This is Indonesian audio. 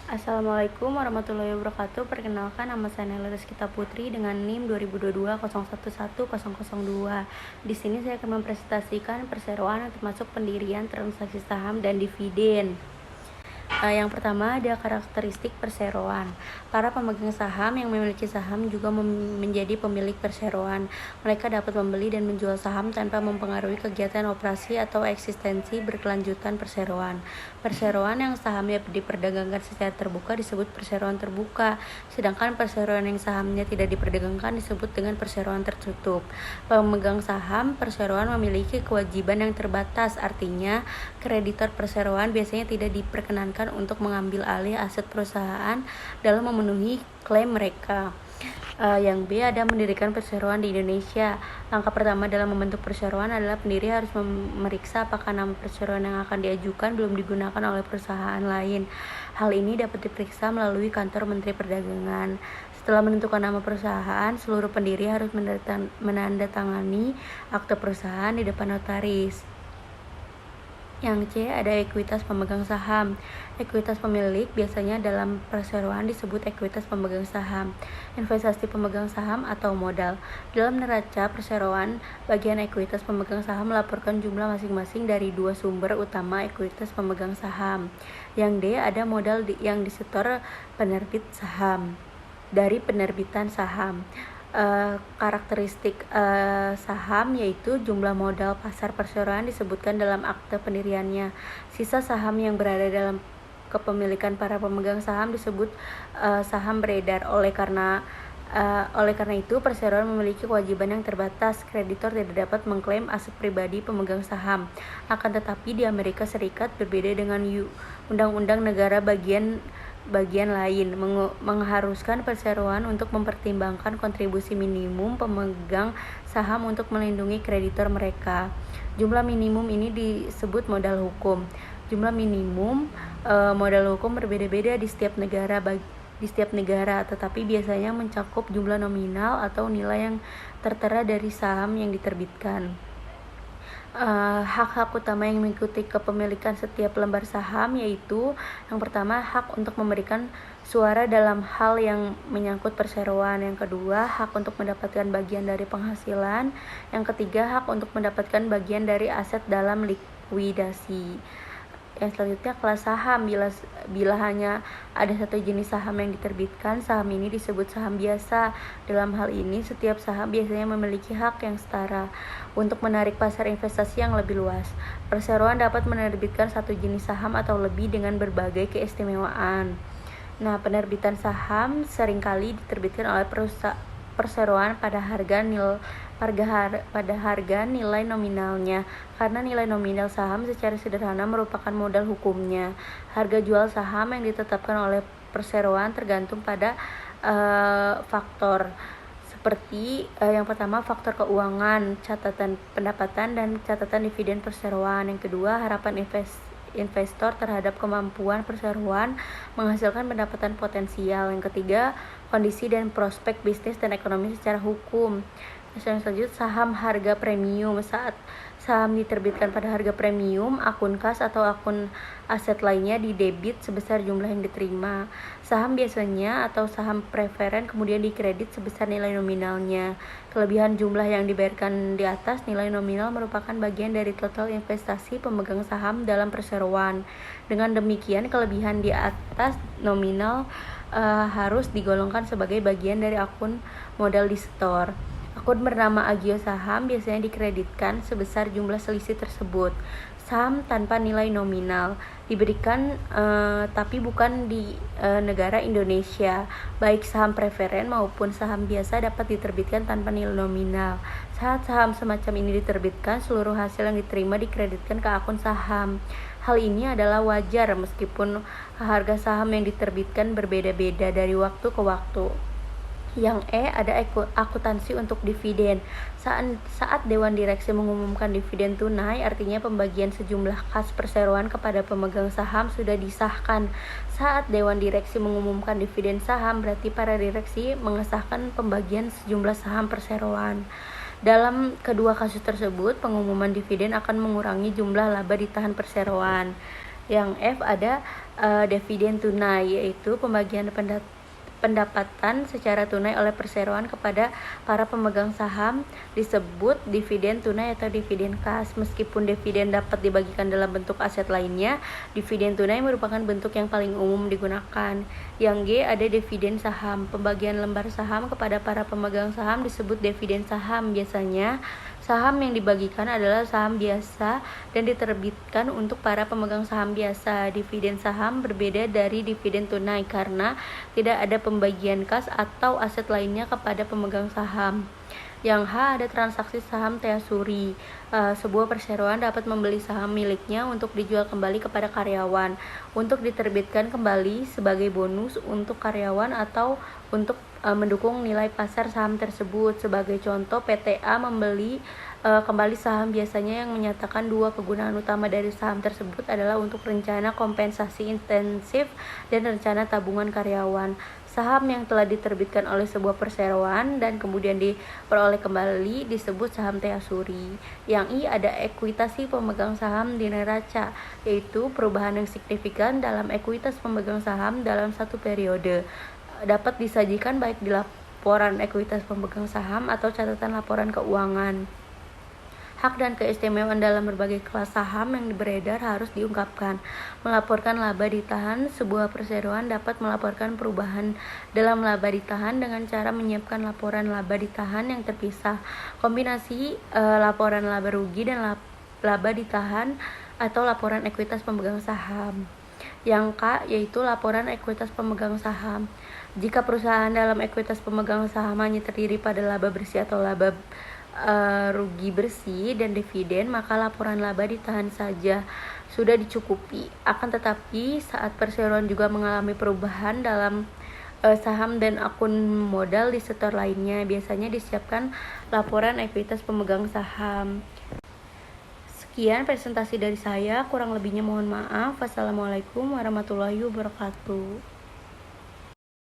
Assalamualaikum warahmatullahi wabarakatuh. Perkenalkan, nama saya Nela Rizkita Putri dengan NIM 2022-011002. Di sini saya akan mempresentasikan perseroan yang termasuk pendirian, transaksi saham, dan dividen. Yang pertama ada karakteristik perseroan. Para pemegang saham yang memiliki saham juga menjadi pemilik perseroan. Mereka dapat membeli dan menjual saham tanpa mempengaruhi kegiatan operasi atau eksistensi berkelanjutan perseroan. Perseroan yang sahamnya diperdagangkan secara terbuka disebut perseroan terbuka, sedangkan perseroan yang sahamnya tidak diperdagangkan disebut dengan perseroan tertutup. Pemegang saham perseroan memiliki kewajiban yang terbatas, artinya kreditor perseroan biasanya tidak diperkenankan untuk mengambil alih aset perusahaan dalam memenuhi klaim mereka. Yang B ada mendirikan perseroan di Indonesia. Langkah pertama dalam membentuk perseroan adalah pendiri harus memeriksa apakah nama perseroan yang akan diajukan belum digunakan oleh perusahaan lain. Hal ini dapat diperiksa melalui kantor Menteri Perdagangan. Setelah menentukan nama perusahaan, seluruh pendiri harus menandatangani akte perusahaan di depan notaris. Yang C ada ekuitas pemegang saham. Ekuitas pemilik biasanya dalam perseroan disebut ekuitas pemegang saham. Investasi pemegang saham atau modal. Dalam neraca perseroan, bagian ekuitas pemegang saham melaporkan jumlah masing-masing dari dua sumber utama ekuitas pemegang saham. Yang D ada modal yang disetor penerbit saham dari penerbitan saham. Karakteristik saham yaitu jumlah modal pasar perseroan disebutkan dalam akte pendiriannya. Sisa saham yang berada dalam kepemilikan para pemegang saham disebut saham beredar. Oleh karena itu, perseroan memiliki kewajiban yang terbatas. Kreditor tidak dapat mengklaim aset pribadi pemegang saham. Akan tetapi di Amerika Serikat berbeda dengan undang-undang negara bagian lain mengharuskan perseroan untuk mempertimbangkan kontribusi minimum pemegang saham untuk melindungi kreditor mereka. Jumlah minimum ini disebut modal hukum. Jumlah minimum modal hukum berbeda-beda di setiap negara, tetapi biasanya mencakup jumlah nominal atau nilai yang tertera dari saham yang diterbitkan. Hak-hak utama yang mengikuti kepemilikan setiap lembar saham yaitu yang pertama hak untuk memberikan suara dalam hal yang menyangkut perseroan, yang kedua hak untuk mendapatkan bagian dari penghasilan, yang ketiga hak untuk mendapatkan bagian dari aset dalam likuidasi. Yang selanjutnya kelas saham. Bila hanya ada satu jenis saham yang diterbitkan, saham ini disebut saham biasa. Dalam hal ini, setiap saham biasanya memiliki hak yang setara untuk menarik pasar investasi yang lebih luas. Perseroan dapat menerbitkan satu jenis saham atau lebih dengan berbagai keistimewaan. Nah, penerbitan saham seringkali diterbitkan oleh perseroan pada harga nilai nominalnya, karena nilai nominal saham secara sederhana merupakan modal hukumnya. Harga jual saham yang ditetapkan oleh perseroan tergantung pada faktor seperti yang pertama faktor keuangan, catatan pendapatan, dan catatan dividen perseroan. Yang kedua harapan investor terhadap kemampuan perseroan menghasilkan pendapatan potensial. Yang ketiga kondisi dan prospek bisnis dan ekonomi secara hukum. Selanjutnya saham harga premium. Saat saham diterbitkan pada harga premium, akun kas atau akun aset lainnya didebit sebesar jumlah yang diterima. Saham biasanya atau saham preferen kemudian dikredit sebesar nilai nominalnya. Kelebihan jumlah yang dibayarkan di atas nilai nominal merupakan bagian dari total investasi pemegang saham dalam perseroan. Dengan demikian, kelebihan di atas nominal harus digolongkan sebagai bagian dari akun modal di store. Akun bernama Agio Saham biasanya dikreditkan sebesar jumlah selisih tersebut. Saham tanpa nilai nominal diberikan tapi bukan di negara Indonesia. Baik saham preferen maupun saham biasa dapat diterbitkan tanpa nilai nominal. Saat saham semacam ini diterbitkan, seluruh hasil yang diterima dikreditkan ke akun saham. Hal ini adalah wajar meskipun harga saham yang diterbitkan berbeda-beda dari waktu ke waktu. Yang E ada akuntansi untuk dividen. Saat Dewan Direksi mengumumkan dividen tunai, artinya pembagian sejumlah kas perseroan kepada pemegang saham sudah disahkan. Saat Dewan Direksi mengumumkan dividen saham, berarti para direksi mengesahkan pembagian sejumlah saham perseroan. Dalam kedua kasus tersebut, pengumuman dividen akan mengurangi jumlah laba ditahan perseroan. Yang F ada dividen tunai, yaitu pembagian pendapatan secara tunai oleh perseroan kepada para pemegang saham disebut dividen tunai atau dividen kas. Meskipun dividen dapat dibagikan dalam bentuk aset lainnya, dividen tunai merupakan bentuk yang paling umum digunakan. Yang G, ada dividen saham. Pembagian lembar saham kepada para pemegang saham disebut dividen saham. Biasanya saham yang dibagikan adalah saham biasa dan diterbitkan untuk para pemegang saham biasa. Dividen saham berbeda dari dividen tunai karena tidak ada pembagian kas atau aset lainnya kepada pemegang saham. Yang H, ada transaksi saham teasuri. Sebuah perseroan dapat membeli saham miliknya untuk dijual kembali kepada karyawan, untuk diterbitkan kembali sebagai bonus untuk karyawan atau untuk mendukung nilai pasar saham tersebut. Sebagai contoh, PTA membeli kembali saham biasanya yang menyatakan dua kegunaan utama dari saham tersebut adalah untuk rencana kompensasi intensif dan rencana tabungan karyawan. Saham yang telah diterbitkan oleh sebuah perseroan dan kemudian diperoleh kembali disebut saham teasuri. Yang I, ada ekuitasi pemegang saham di neraca, yaitu perubahan yang signifikan dalam ekuitas pemegang saham dalam satu periode. Dapat disajikan baik di laporan ekuitas pemegang saham atau catatan laporan keuangan. Hak dan keistimewaan dalam berbagai kelas saham yang beredar harus diungkapkan. Melaporkan laba ditahan. Sebuah perseroan dapat melaporkan perubahan dalam laba ditahan dengan cara menyiapkan laporan laba ditahan yang terpisah. Kombinasi laporan laba rugi dan laba ditahan atau laporan ekuitas pemegang saham. Yang K, yaitu laporan ekuitas pemegang saham. Jika perusahaan dalam ekuitas pemegang saham hanya terdiri pada laba bersih atau laba rugi bersih dan dividen, maka laporan laba ditahan saja sudah dicukupi. Akan tetapi saat perseroan juga mengalami perubahan dalam saham dan akun modal di sektor lainnya, biasanya disiapkan laporan ekuitas pemegang saham. Sekian presentasi dari saya, kurang lebihnya mohon maaf. Wassalamualaikum warahmatullahi wabarakatuh.